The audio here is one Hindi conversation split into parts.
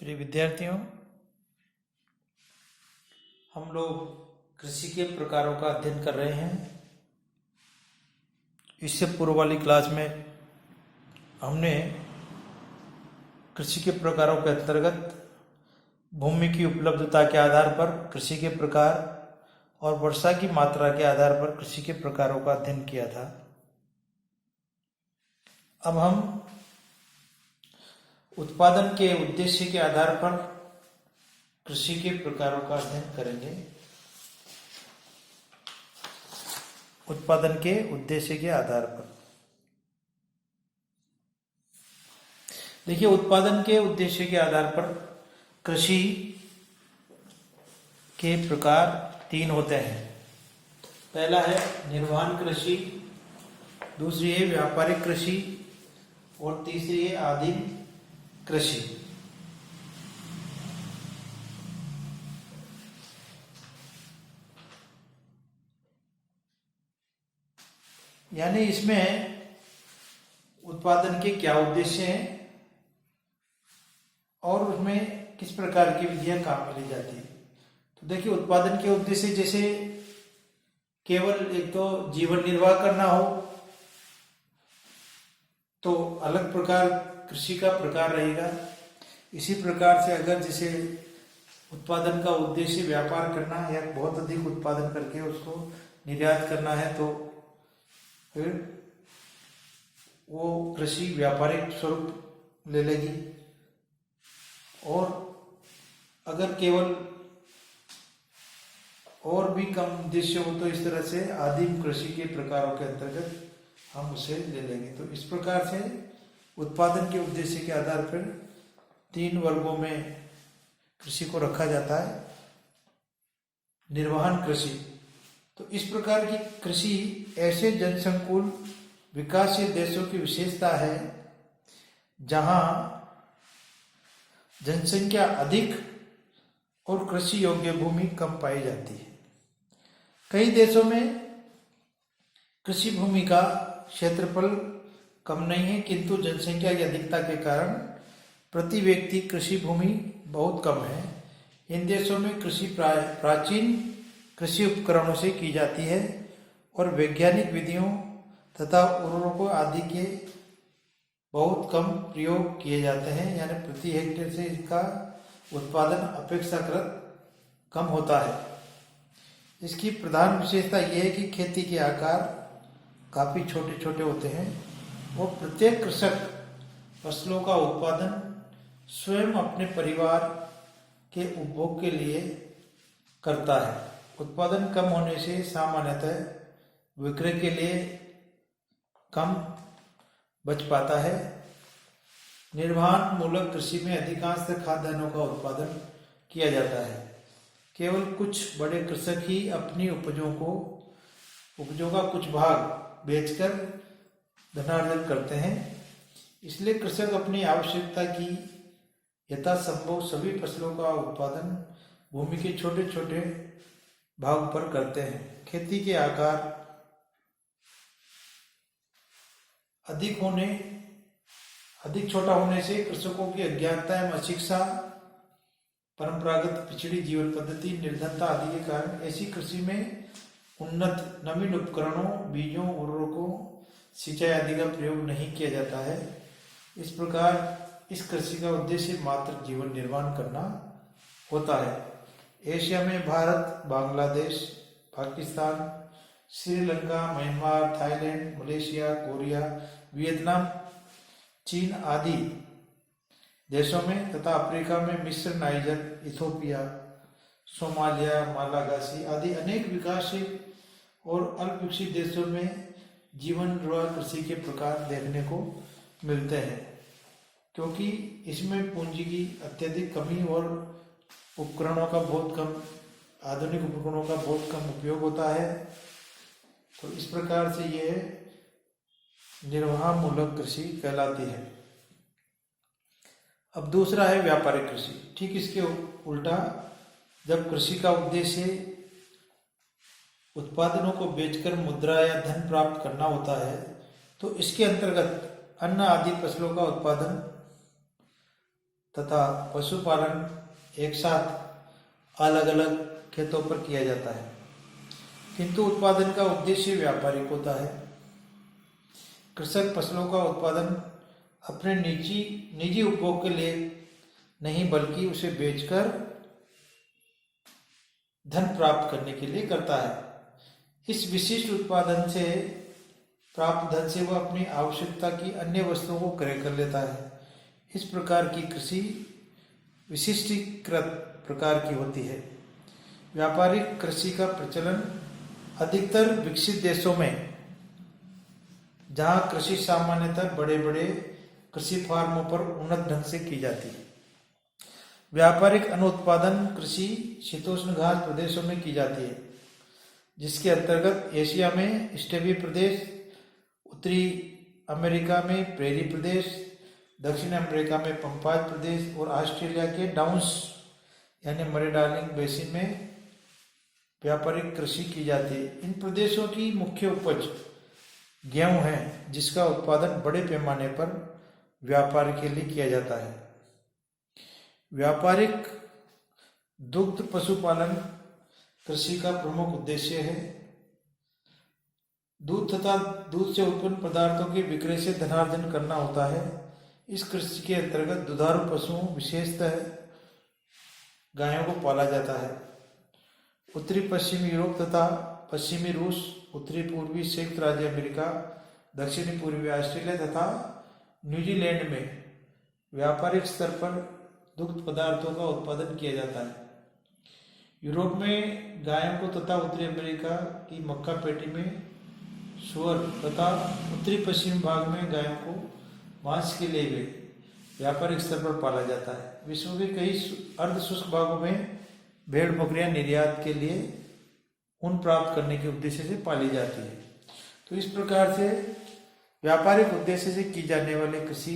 प्रिय विद्यार्थियों, हम लोग कृषि के प्रकारों का अध्ययन कर रहे हैं। इससे पूर्व वाली क्लास में हमने कृषि के प्रकारों के अंतर्गत भूमि की उपलब्धता के आधार पर कृषि के प्रकार और वर्षा की मात्रा के आधार पर कृषि के प्रकारों का अध्ययन किया था। अब हम उत्पादन के उद्देश्य के आधार पर कृषि के प्रकारों का अध्ययन करेंगे। उत्पादन के उद्देश्य के आधार पर देखिए, उत्पादन के उद्देश्य के आधार पर कृषि के प्रकार 3 होते हैं। पहला है निर्वहन कृषि, दूसरी है व्यापारिक कृषि और तीसरी है आदिम कृषि। यानी इसमें उत्पादन के क्या उद्देश्य हैं और उसमें किस प्रकार की विधियां काम में ली जाती है। तो देखिए, उत्पादन के उद्देश्य जैसे केवल एक तो जीवन निर्वाह करना हो तो अलग प्रकार कृषि का प्रकार रहेगा। इसी प्रकार से अगर जैसे उत्पादन का उद्देश्य व्यापार करना या बहुत अधिक उत्पादन करके उसको निर्यात करना है तो फिर वो कृषि व्यापारिक स्वरूप ले लेगी। और अगर केवल और भी कम उद्देश्य हो तो इस तरह से आदिम कृषि के प्रकारों के अंतर्गत हम उसे ले लेंगे। तो इस प्रकार से उत्पादन के उद्देश्य के आधार पर 3 वर्गों में कृषि को रखा जाता है। निर्वहन कृषि, तो इस प्रकार की कृषि ऐसे जनसंकुल विकासशील देशों की विशेषता है जहां जनसंख्या अधिक और कृषि योग्य भूमि कम पाई जाती है। कई देशों में कृषि भूमि का क्षेत्रफल कम नहीं है, किंतु जनसंख्या की अधिकता के कारण प्रति व्यक्ति कृषि भूमि बहुत कम है। इन देशों में कृषि प्राचीन कृषि उपकरणों से की जाती है और वैज्ञानिक विधियों तथा उर्वरकों आदि के बहुत कम प्रयोग किए जाते हैं। यानी प्रति हेक्टेयर से इसका उत्पादन अपेक्षाकृत कम होता है। इसकी प्रधान विशेषता यह है कि खेती के आकार काफ़ी छोटे छोटे होते हैं और प्रत्येक कृषक फसलों का उत्पादन स्वयं अपने परिवार के उपभोग के लिए करता है। उत्पादन कम होने से सामान्यतः विक्रय के लिए कम बच पाता है। निर्वहन मूलक कृषि में अधिकांश खाद्यान्नों का उत्पादन किया जाता है। केवल कुछ बड़े कृषक ही अपनी उपजों का कुछ भाग बेचकर धनार्जन करते हैं। इसलिए कृषक अपनी आवश्यकता की यथासंभव सभी फसलों का उत्पादन भूमि के छोटे छोटे भाग पर करते हैं। खेती के आकार अधिक छोटा होने से कृषकों की अज्ञानता एवं अशिक्षा, परंपरागत पिछड़ी जीवन पद्धति, निर्धनता आदि के कारण ऐसी कृषि में उन्नत नवीन उपकरणों, बीजों, उर्वरकों, सिंचाई आदि का प्रयोग नहीं किया जाता है। इस प्रकार इस कृषि का उद्देश्य मात्र जीवन निर्वाह करना होता है। एशिया में Bharat, Bangladesh, Pakistan, Sri Lanka, Myanmar, Thailand, Malaysia, Korea, Vietnam, चीन आदि देशों में तथा अफ्रीका में मिस्र, नाइजर, इथोपिया, सोमालिया, मालागासी आदि अनेक विकासशील और अल्प विकसित देशों में जीवन निर्वाह कृषि के प्रकार देखने को मिलते हैं, क्योंकि इसमें पूंजी की अत्यधिक कमी और उपकरणों का बहुत कम, आधुनिक उपकरणों का बहुत कम उपयोग होता है। तो इस प्रकार से यह निर्वहन मूलक कृषि कहलाती है। अब दूसरा है व्यापारिक कृषि। ठीक इसके उल्टा, जब कृषि का उद्देश्य उत्पादनों को बेचकर मुद्रा या धन प्राप्त करना होता है तो इसके अंतर्गत अन्न आदि फसलों का उत्पादन, तथा पशुपालन एक साथ अलग अलग खेतों पर किया जाता है, किंतु उत्पादन का उद्देश्य व्यापारिक होता है। कृषक फसलों का उत्पादन अपने निजी उपभोग के लिए नहीं बल्कि उसे बेचकर धन प्राप्त करने के लिए करता है। इस विशिष्ट उत्पादन से प्राप्त धन से वह अपनी आवश्यकता की अन्य वस्तुओं को क्रय कर लेता है। इस प्रकार की कृषि विशिष्टीकृत प्रकार की होती है। व्यापारिक कृषि का प्रचलन अधिकतर विकसित देशों में, जहां कृषि सामान्यतः बड़े बड़े कृषि फार्मों पर उन्नत ढंग से की जाती है। व्यापारिक अनुत्पादन कृषि शीतोष्ण घास प्रदेशों में की जाती है, जिसके अंतर्गत एशिया में स्टेपी प्रदेश, उत्तरी अमेरिका में प्रेरी प्रदेश, दक्षिण अमेरिका में पंपाज प्रदेश और ऑस्ट्रेलिया के डाउन्स यानी मरे डार्लिंग बेसिन में व्यापारिक कृषि की जाती है। इन प्रदेशों की मुख्य उपज गेहूं है, जिसका उत्पादन बड़े पैमाने पर व्यापार के लिए किया जाता है। व्यापारिक दुग्ध पशुपालन कृषि का प्रमुख उद्देश्य है। दूध तथा दूध से उत्पन्न पदार्थों के विक्रय से धनार्जन करना होता है। इस कृषि के अंतर्गत दुधारू पशुओं, विशेषतः गायों को पाला जाता है। उत्तरी पश्चिमी यूरोप तथा पश्चिमी रूस, उत्तरी पूर्वी संयुक्त राज्य अमेरिका, दक्षिणी पूर्वी ऑस्ट्रेलिया तथा न्यूजीलैंड में व्यापारिक स्तर पर दुग्ध पदार्थों का उत्पादन किया जाता है। यूरोप में गायों को तथा उत्तरी अमेरिका की मक्का पेटी में सूअर तथा उत्तरी पश्चिमी भाग में गायों को मांस के लिए भी व्यापारिक स्तर पर पाला जाता है। विश्व के कई अर्ध शुष्क भागों में भेड़ बकरियां निर्यात के लिए ऊन प्राप्त करने के उद्देश्य से पाली जाती है। तो इस प्रकार से व्यापारिक उद्देश्य से की जाने वाली कृषि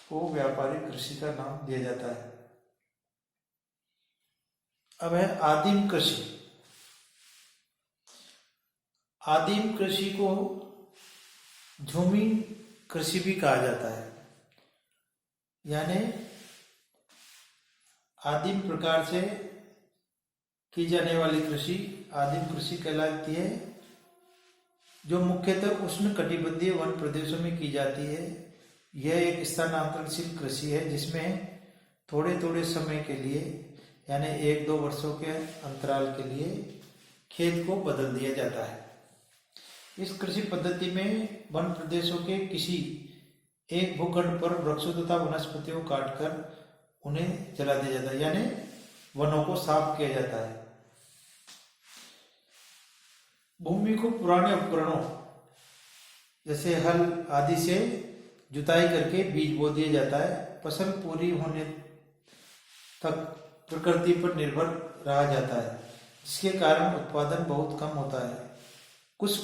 को व्यापारिक कृषि का नाम दिया जाता है। अब है आदिम कृषि। आदिम कृषि को झूमी कृषि भी कहा जाता है, यानी आदिम प्रकार से की जाने वाली कृषि आदिम कृषि कहलाती है, जो मुख्यतः उष्ण कटिबंधीय वन प्रदेशों में की जाती है। यह एक स्थानांतरणशील कृषि है, जिसमें थोड़े थोड़े समय के लिए यानी 1-2 वर्षों के अंतराल के लिए खेत को बदल दिया जाता है। इस कृषि पद्धति में वन प्रदेशों के किसी एक भूखंड पर वृक्षों तथा वनस्पतियों को काटकर उन्हें जला दिया जाता है, यानी वनों को साफ किया जाता है। भूमि को पुराने उपकरणों जैसे हल आदि से जुताई करके बीज बो दिया जाता है। फसल पूरी होने तक प्रकृति पर निर्भर रहा जाता है, जिसके कारण उत्पादन बहुत कम होता है। कुछ